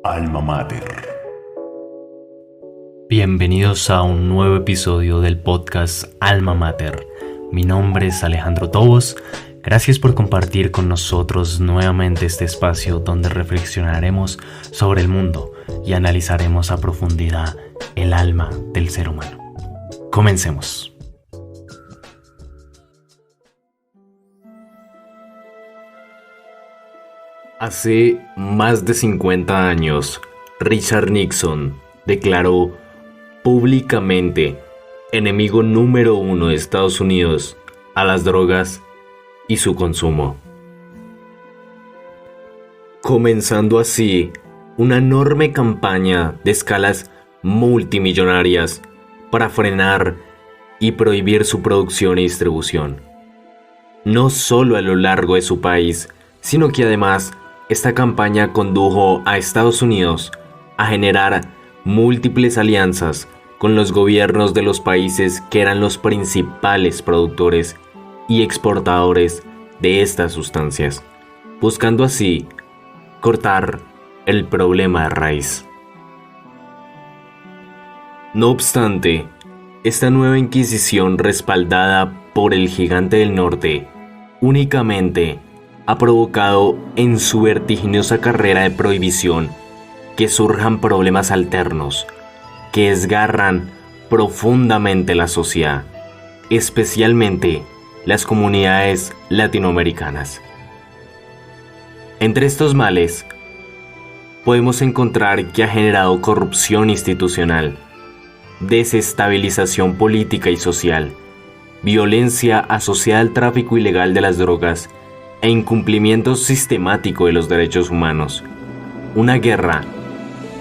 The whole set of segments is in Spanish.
Alma Mater. Bienvenidos a un nuevo episodio del podcast Alma Mater. Mi nombre es Alejandro Tobos. Gracias por compartir con nosotros nuevamente este espacio donde reflexionaremos sobre el mundo y analizaremos a profundidad el alma del ser humano. Comencemos. Hace más de 50 años, Richard Nixon declaró públicamente enemigo número 1 de Estados Unidos a las drogas y su consumo, comenzando así una enorme campaña de escalas multimillonarias para frenar y prohibir su producción y distribución, no solo a lo largo de su país, sino que además esta campaña condujo a Estados Unidos a generar múltiples alianzas con los gobiernos de los países que eran los principales productores y exportadores de estas sustancias, buscando así cortar el problema de raíz. No obstante, esta nueva Inquisición, respaldada por el gigante del norte, únicamente ha provocado en su vertiginosa carrera de prohibición que surjan problemas alternos que desgarran profundamente la sociedad, especialmente las comunidades latinoamericanas. Entre estos males, podemos encontrar que ha generado corrupción institucional, desestabilización política y social, violencia asociada al tráfico ilegal de las drogas e incumplimiento sistemático de los derechos humanos. Una guerra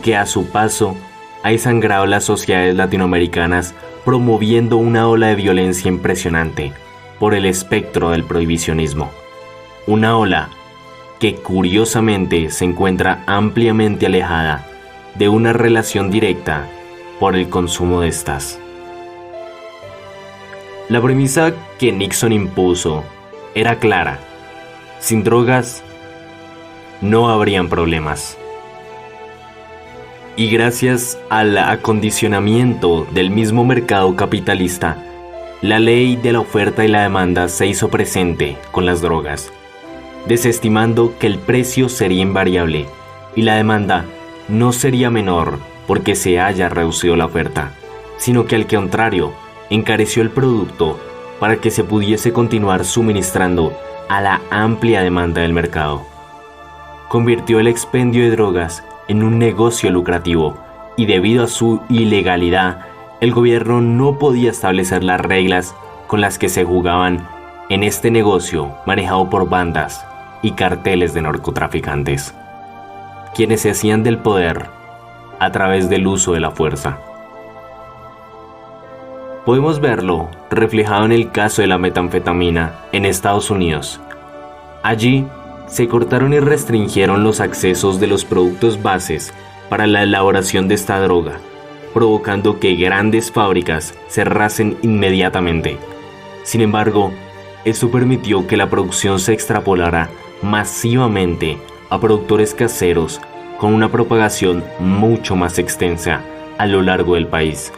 que a su paso ha desangrado las sociedades latinoamericanas, promoviendo una ola de violencia impresionante por el espectro del prohibicionismo. Una ola que curiosamente se encuentra ampliamente alejada de una relación directa por el consumo de estas. La premisa que Nixon impuso era clara: sin drogas no habrían problemas. Y gracias al acondicionamiento del mismo mercado capitalista, la ley de la oferta y la demanda se hizo presente con las drogas, desestimando que el precio sería invariable y la demanda no sería menor porque se haya reducido la oferta, sino que al contrario, encareció el producto para que se pudiese continuar suministrando a la amplia demanda del mercado. Convirtió el expendio de drogas en un negocio lucrativo y debido a su ilegalidad, el gobierno no podía establecer las reglas con las que se jugaban en este negocio manejado por bandas y carteles de narcotraficantes, quienes se hacían del poder a través del uso de la fuerza. Podemos verlo reflejado en el caso de la metanfetamina en Estados Unidos. Allí se cortaron y restringieron los accesos de los productos bases para la elaboración de esta droga, provocando que grandes fábricas cerrasen inmediatamente. Sin embargo, esto permitió que la producción se extrapolara masivamente a productores caseros con una propagación mucho más extensa a lo largo del país,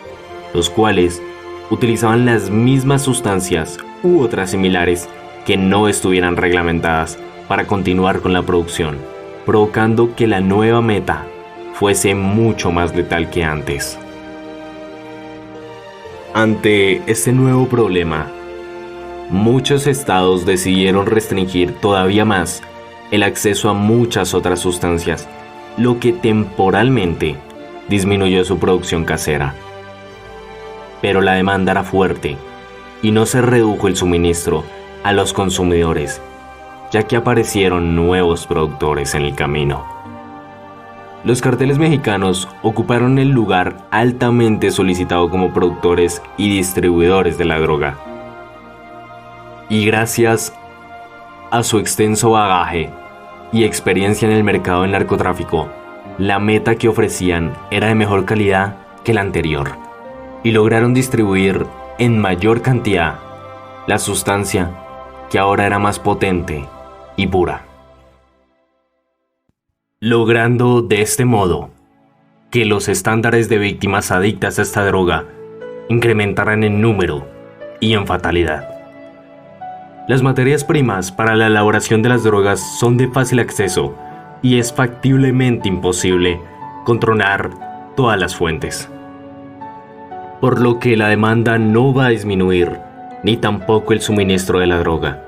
los cuales utilizaban las mismas sustancias u otras similares que no estuvieran reglamentadas para continuar con la producción, provocando que la nueva meta fuese mucho más letal que antes. Ante este nuevo problema, muchos estados decidieron restringir todavía más el acceso a muchas otras sustancias, lo que temporalmente disminuyó su producción casera. Pero la demanda era fuerte y no se redujo el suministro a los consumidores, ya que aparecieron nuevos productores en el camino. Los carteles mexicanos ocuparon el lugar altamente solicitado como productores y distribuidores de la droga. Y gracias a su extenso bagaje y experiencia en el mercado del narcotráfico, la meta que ofrecían era de mejor calidad que la anterior, y lograron distribuir en mayor cantidad la sustancia que ahora era más potente y pura. logrando de este modo que los estándares de víctimas adictas a esta droga incrementaran en número y en fatalidad. Las materias primas para la elaboración de las drogas son de fácil acceso y es factiblemente imposible controlar todas las fuentes, por lo que la demanda no va a disminuir, ni tampoco el suministro de la droga.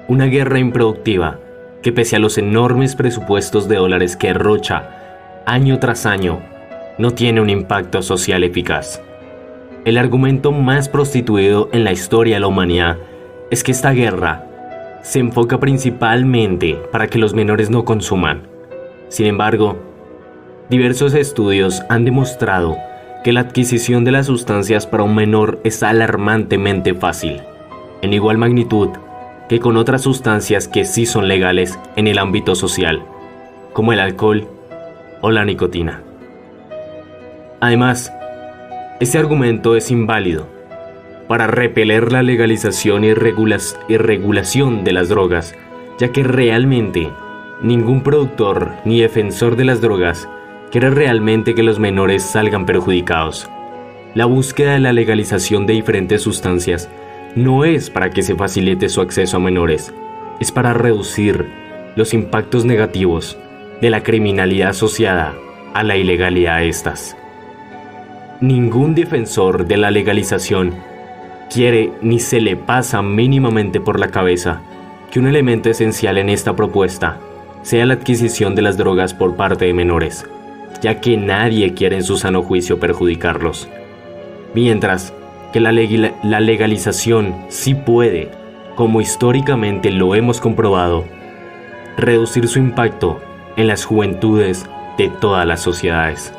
Una guerra improductiva que, pese a los enormes presupuestos de dólares que derrocha año tras año, no tiene un impacto social eficaz. El argumento más prostituido en la historia de la humanidad es que esta guerra se enfoca principalmente para que los menores no consuman. Sin embargo, diversos estudios han demostrado que la adquisición de las sustancias para un menor es alarmantemente fácil, en igual magnitud que con otras sustancias que sí son legales en el ámbito social, como el alcohol o la nicotina. Además, este argumento es inválido para repeler la legalización y regulación de las drogas, ya que realmente ningún productor ni defensor de las drogas quiere realmente que los menores salgan perjudicados. La búsqueda de la legalización de diferentes sustancias no es para que se facilite su acceso a menores, es para reducir los impactos negativos de la criminalidad asociada a la ilegalidad de estas. Ningún defensor de la legalización quiere ni se le pasa mínimamente por la cabeza que un elemento esencial en esta propuesta sea la adquisición de las drogas por parte de menores, ya que nadie quiere en su sano juicio perjudicarlos. Mientras que la legalización sí puede, como históricamente lo hemos comprobado, reducir su impacto en las juventudes de todas las sociedades.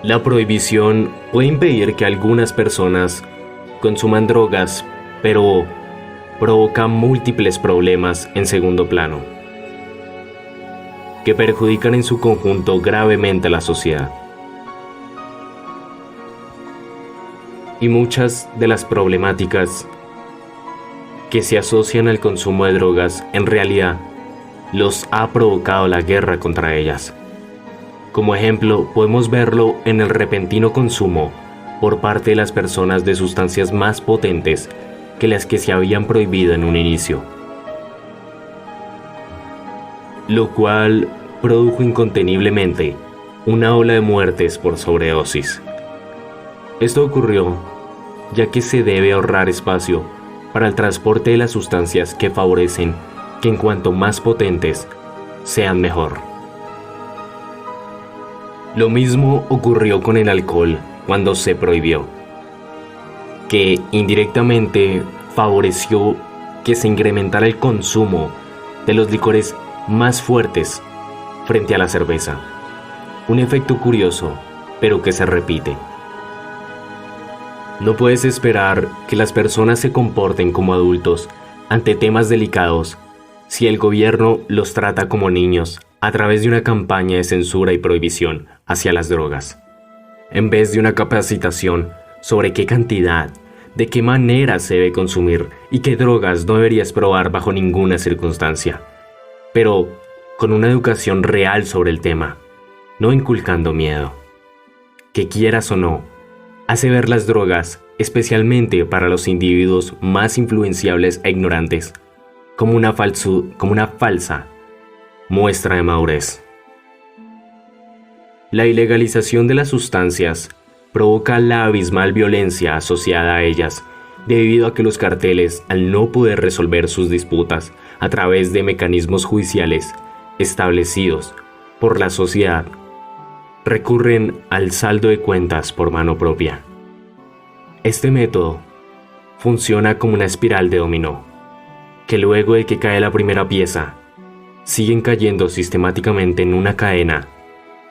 La prohibición puede impedir que algunas personas consuman drogas, pero provoca múltiples problemas en segundo plano, que perjudican en su conjunto gravemente a la sociedad. Y muchas de las problemáticas que se asocian al consumo de drogas en realidad los ha provocado la guerra contra ellas. Como ejemplo, podemos verlo en el repentino consumo por parte de las personas de sustancias más potentes que las que se habían prohibido en un inicio, lo cual produjo inconteniblemente una ola de muertes por sobredosis. Esto ocurrió ya que se debe ahorrar espacio para el transporte de las sustancias que favorecen que en cuanto más potentes sean mejor. Lo mismo ocurrió con el alcohol cuando se prohibió, que indirectamente favoreció que se incrementara el consumo de los licores más fuertes frente a la cerveza. Un efecto curioso, pero que se repite. No puedes esperar que las personas se comporten como adultos ante temas delicados si el gobierno los trata como niños a través de una campaña de censura y prohibición hacia las drogas, en vez de una capacitación sobre qué cantidad, de qué manera se debe consumir y qué drogas no deberías probar bajo ninguna circunstancia, pero con una educación real sobre el tema, no inculcando miedo, que quieras o no, hace ver las drogas, especialmente para los individuos más influenciables e ignorantes, como una falsa muestra de madurez. La ilegalización de las sustancias provoca la abismal violencia asociada a ellas, debido a que los carteles, al no poder resolver sus disputas a través de mecanismos judiciales establecidos por la sociedad, recurren al saldo de cuentas por mano propia. Este método funciona como una espiral de dominó, que luego de que cae la primera pieza, siguen cayendo sistemáticamente en una cadena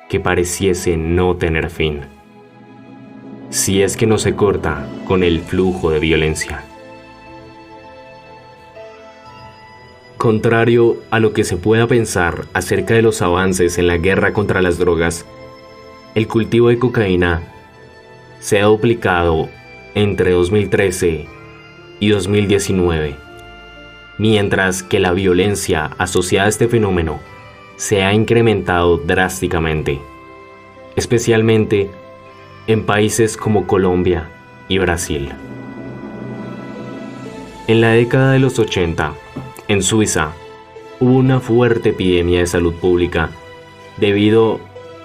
que pareciese no tener fin, si es que no se corta con el flujo de violencia. Contrario a lo que se pueda pensar acerca de los avances en la guerra contra las drogas, el cultivo de cocaína se ha duplicado entre 2013 y 2019, mientras que la violencia asociada a este fenómeno se ha incrementado drásticamente, especialmente en países como Colombia y Brasil. En la década de los 80, en Suiza, hubo una fuerte epidemia de salud pública debido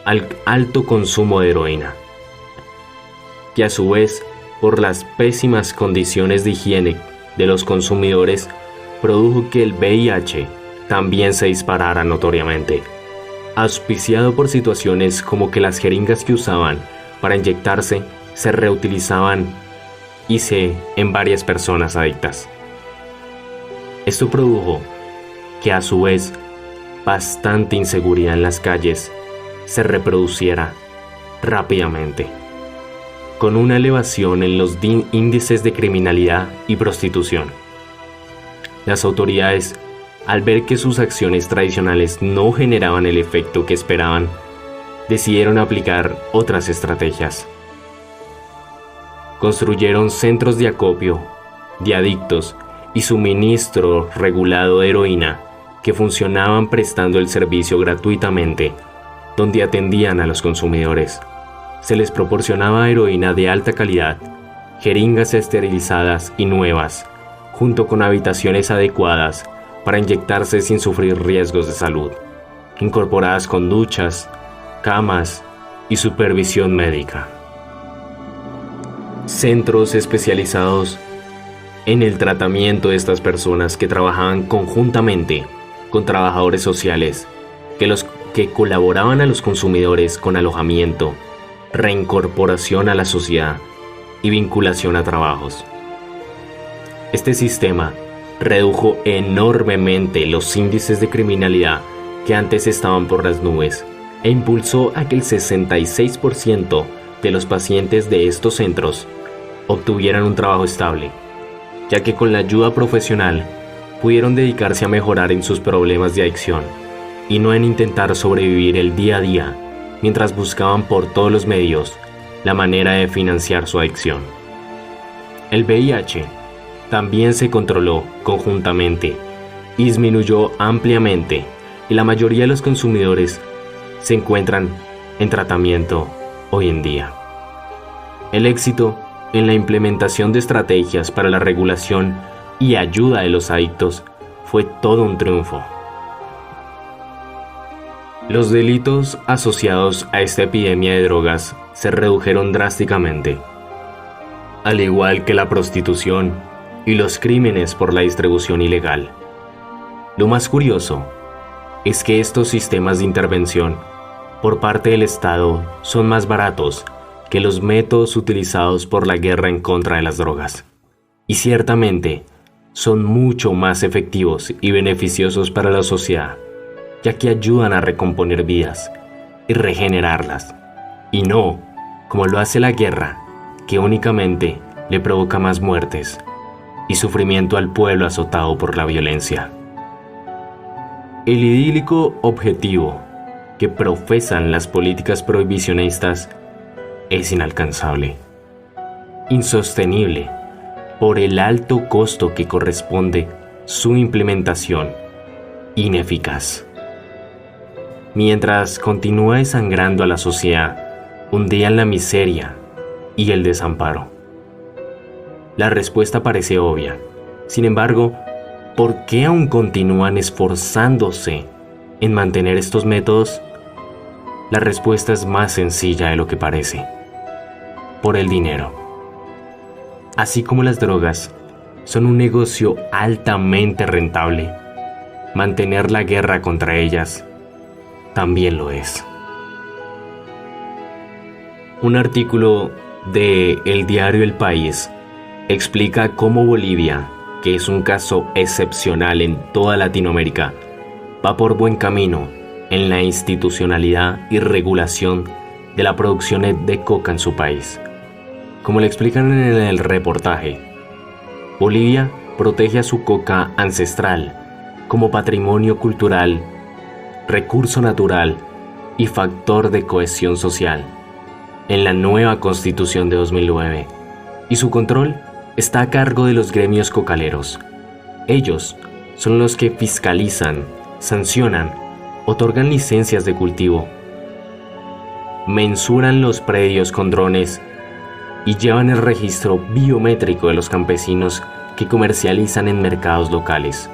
al alto consumo de heroína, que a su vez, por las pésimas condiciones de higiene de los consumidores, produjo que el VIH también se disparara notoriamente, auspiciado por situaciones como que las jeringas que usaban para inyectarse se reutilizaban en varias personas adictas. Esto produjo que a su vez bastante inseguridad en las calles se reproduciera rápidamente, con una elevación en los índices de criminalidad y prostitución. Las autoridades, al ver que sus acciones tradicionales no generaban el efecto que esperaban, decidieron aplicar otras estrategias. Construyeron centros de acopio de adictos y suministro regulado de heroína que funcionaban prestando el servicio gratuitamente, donde atendían a los consumidores. Se les proporcionaba heroína de alta calidad, jeringas esterilizadas y nuevas, junto con habitaciones adecuadas para inyectarse sin sufrir riesgos de salud, incorporadas con duchas, camas y supervisión médica. Centros especializados en el tratamiento de estas personas que trabajaban conjuntamente con trabajadores sociales que colaboraban a los consumidores con alojamiento, reincorporación a la sociedad y vinculación a trabajos. Este sistema redujo enormemente los índices de criminalidad que antes estaban por las nubes e impulsó a que el 66% de los pacientes de estos centros obtuvieran un trabajo estable, ya que con la ayuda profesional pudieron dedicarse a mejorar en sus problemas de adicción y no en intentar sobrevivir el día a día mientras buscaban por todos los medios la manera de financiar su adicción. El VIH también se controló conjuntamente y disminuyó ampliamente, y la mayoría de los consumidores se encuentran en tratamiento hoy en día. El éxito en la implementación de estrategias para la regulación y ayuda de los adictos fue todo un triunfo. Los delitos asociados a esta epidemia de drogas se redujeron drásticamente, al igual que la prostitución y los crímenes por la distribución ilegal. Lo más curioso es que estos sistemas de intervención por parte del Estado son más baratos que los métodos utilizados por la guerra en contra de las drogas, y ciertamente son mucho más efectivos y beneficiosos para la sociedad, ya que ayudan a recomponer vidas y regenerarlas, y no como lo hace la guerra, que únicamente le provoca más muertes y sufrimiento al pueblo azotado por la violencia. El idílico objetivo que profesan las políticas prohibicionistas es inalcanzable, insostenible por el alto costo que corresponde su implementación, ineficaz. Mientras continúa desangrando a la sociedad, hundida en la miseria y el desamparo. La respuesta parece obvia. Sin embargo, ¿por qué aún continúan esforzándose en mantener estos métodos? La respuesta es más sencilla de lo que parece. Por el dinero. Así como las drogas son un negocio altamente rentable, mantener la guerra contra ellas también lo es. Un artículo de el diario El País explica cómo Bolivia, que es un caso excepcional en toda Latinoamérica, va por buen camino en la institucionalidad y regulación de la producción de coca en su país. Como le explican en el reportaje, Bolivia protege a su coca ancestral como patrimonio cultural, recurso natural y factor de cohesión social en la nueva Constitución de 2009, y su control está a cargo de los gremios cocaleros. Ellos son los que fiscalizan, sancionan, otorgan licencias de cultivo, mensuran los predios con drones y llevan el registro biométrico de los campesinos que comercializan en mercados locales.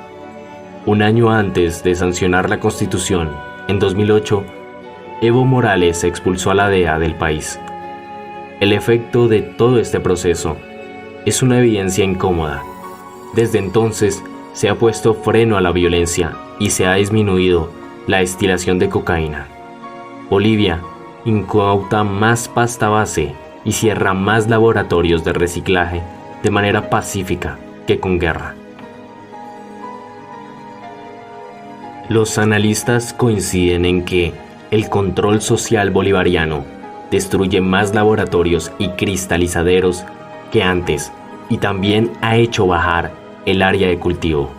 Un año antes de sancionar la Constitución, en 2008, Evo Morales expulsó a la DEA del país. El efecto de todo este proceso es una evidencia incómoda. Desde entonces se ha puesto freno a la violencia y se ha disminuido la destilación de cocaína. Bolivia incauta más pasta base y cierra más laboratorios de reciclaje de manera pacífica que con guerra. Los analistas coinciden en que el control social bolivariano destruye más laboratorios y cristalizaderos que antes y también ha hecho bajar el área de cultivo,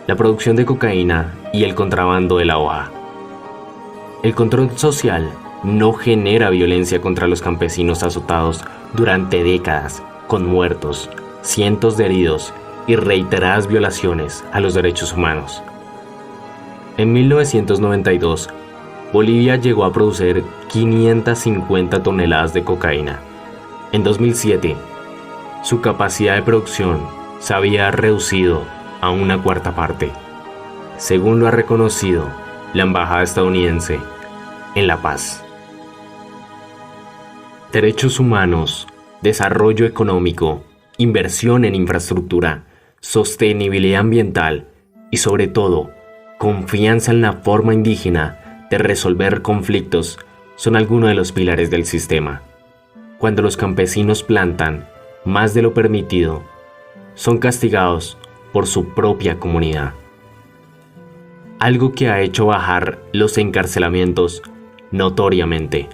la producción de cocaína y el contrabando de la hoja. El control social no genera violencia contra los campesinos azotados durante décadas, con muertos, cientos de heridos y reiteradas violaciones a los derechos humanos. En 1992, Bolivia llegó a producir 550 toneladas de cocaína. En 2007, su capacidad de producción se había reducido a una cuarta parte, según lo ha reconocido la Embajada estadounidense en La Paz. Derechos humanos, desarrollo económico, inversión en infraestructura, sostenibilidad ambiental y sobre todo, confianza en la forma indígena de resolver conflictos son algunos de los pilares del sistema. Cuando los campesinos plantan más de lo permitido, son castigados por su propia comunidad. Algo que ha hecho bajar los encarcelamientos notoriamente.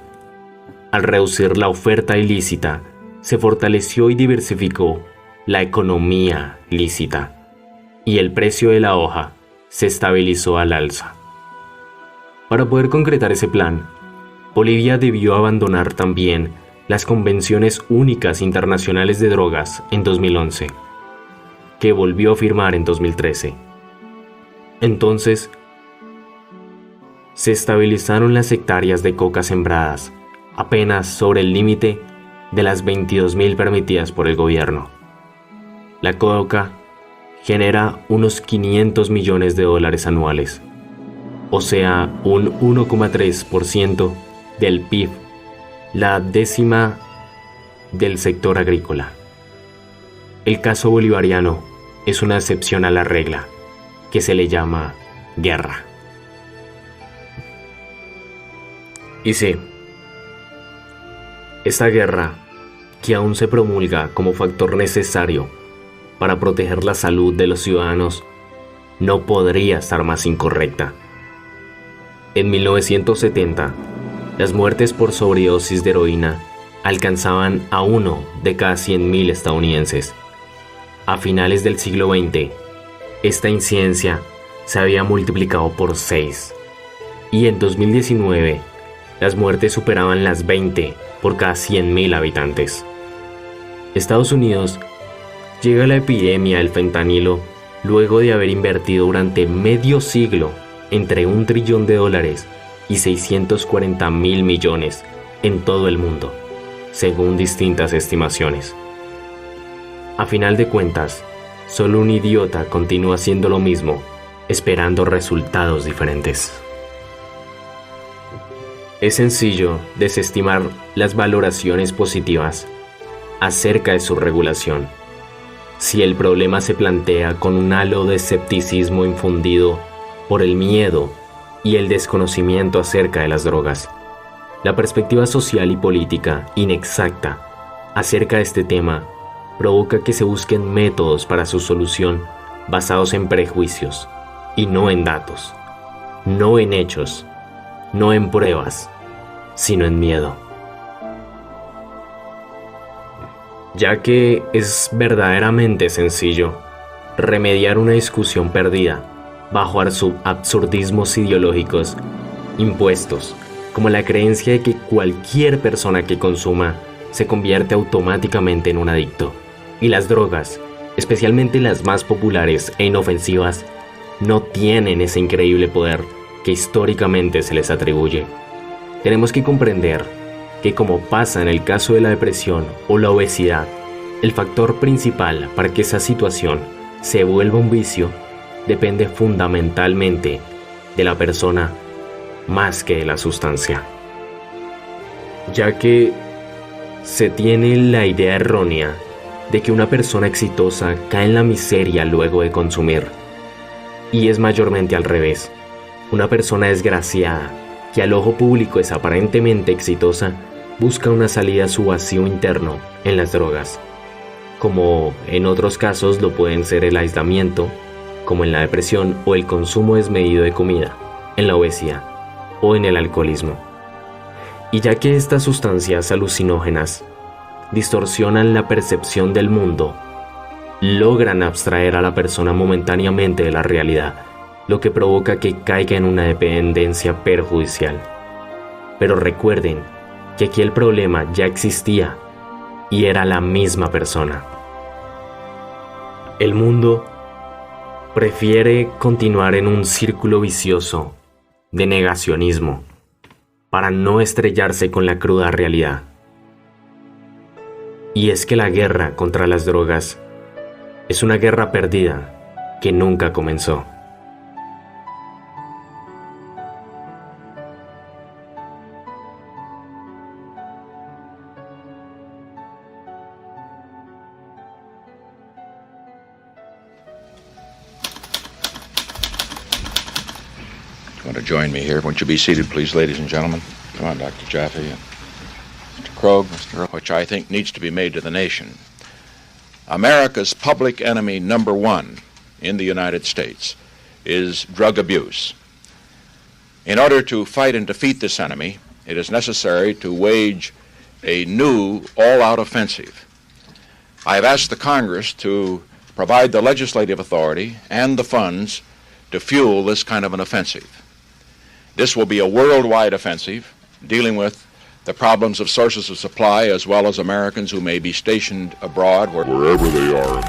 Al reducir la oferta ilícita, se fortaleció y diversificó la economía lícita, y el precio de la hoja se estabilizó al alza. Para poder concretar ese plan, Bolivia debió abandonar también las convenciones únicas internacionales de drogas en 2011, que volvió a firmar en 2013. Entonces, se estabilizaron las hectáreas de coca sembradas, apenas sobre el límite de las 22.000 permitidas por el gobierno. La coca genera unos $500 millones anuales, o sea, un 1,3% del PIB, la décima del sector agrícola. El caso bolivariano es una excepción a la regla, que se le llama guerra. Y sí, esta guerra, que aún se promulga como factor necesario para proteger la salud de los ciudadanos, no podría estar más incorrecta. En 1970, las muertes por sobredosis de heroína alcanzaban a 1 de cada 100.000 estadounidenses. A finales del siglo XX, esta incidencia se había multiplicado por 6, y en 2019, las muertes superaban las 20 por cada 100.000 habitantes. Estados Unidos llega a la epidemia del fentanilo luego de haber invertido durante medio siglo entre $1 trillón y 640.000 millones en todo el mundo, según distintas estimaciones. A final de cuentas, solo un idiota continúa haciendo lo mismo, esperando resultados diferentes. Es sencillo desestimar las valoraciones positivas acerca de su regulación, si el problema se plantea con un halo de escepticismo infundido por el miedo y el desconocimiento acerca de las drogas. La perspectiva social y política inexacta acerca de este tema provoca que se busquen métodos para su solución basados en prejuicios y no en datos, no en hechos, no en pruebas, sino en miedo. Ya que es verdaderamente sencillo remediar una discusión perdida bajo absurdismos ideológicos impuestos, como la creencia de que cualquier persona que consuma se convierte automáticamente en un adicto, y las drogas, especialmente las más populares e inofensivas, no tienen ese increíble poder que históricamente se les atribuye. Tenemos que comprender que, como pasa en el caso de la depresión o la obesidad, el factor principal para que esa situación se vuelva un vicio depende fundamentalmente de la persona más que de la sustancia, ya que se tiene la idea errónea de que una persona exitosa cae en la miseria luego de consumir, y es mayormente al revés. Una persona desgraciada, que al ojo público es aparentemente exitosa, busca una salida a su vacío interno en las drogas, como en otros casos lo pueden ser el aislamiento, como en la depresión, o el consumo desmedido de comida, en la obesidad o en el alcoholismo. Y ya que estas sustancias alucinógenas distorsionan la percepción del mundo, logran abstraer a la persona momentáneamente de la realidad, lo que provoca que caiga en una dependencia perjudicial. Pero recuerden que aquí el problema ya existía y era la misma persona. El mundo prefiere continuar en un círculo vicioso de negacionismo para no estrellarse con la cruda realidad. Y es que la guerra contra las drogas es una guerra perdida que nunca comenzó. Want to join me here? Won't you be seated, please, ladies and gentlemen? Come on, Dr. Jaffe, Mr. Krogh, Mr. Earl, which I think needs to be made to the nation. America's public enemy number one in the United States is drug abuse. In order to fight and defeat this enemy, it is necessary to wage a new all-out offensive. I have asked the Congress to provide the legislative authority and the funds to fuel this kind of an offensive. This will be a worldwide offensive, dealing with the problems of sources of supply as well as Americans who may be stationed abroad, wherever they are.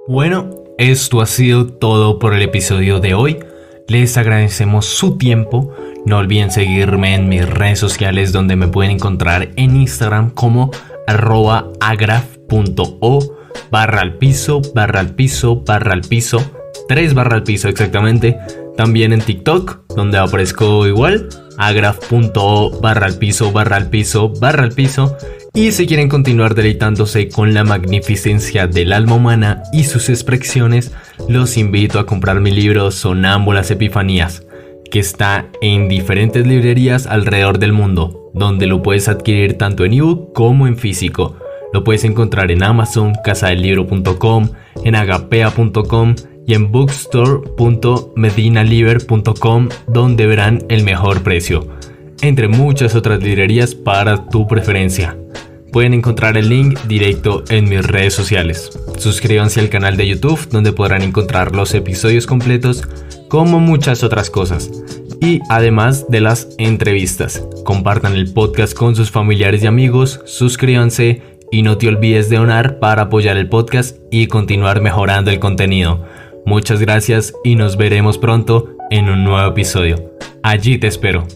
Bueno, esto ha sido todo por el episodio de hoy. Les agradecemos su tiempo. No olviden seguirme en mis redes sociales, donde me pueden encontrar en Instagram como @agraf.o/al piso, 3/al piso exactamente. También en TikTok, donde aparezco igual, agraf.o/al piso. Y si quieren continuar deleitándose con la magnificencia del alma humana y sus expresiones, los invito a comprar mi libro Sonámbulas Epifanías, que está en diferentes librerías alrededor del mundo, donde lo puedes adquirir tanto en ebook como en físico. Lo puedes encontrar en Amazon, casadelibro.com, en agapea.com y en bookstore.medinaliber.com, donde verán el mejor precio, entre muchas otras librerías para tu preferencia. Pueden encontrar el link directo en mis redes sociales. Suscríbanse al canal de YouTube, donde podrán encontrar los episodios completos, como muchas otras cosas. Y además de las entrevistas, compartan el podcast con sus familiares y amigos, suscríbanse y no te olvides de donar para apoyar el podcast y continuar mejorando el contenido. Muchas gracias y nos veremos pronto en un nuevo episodio. Allí te espero.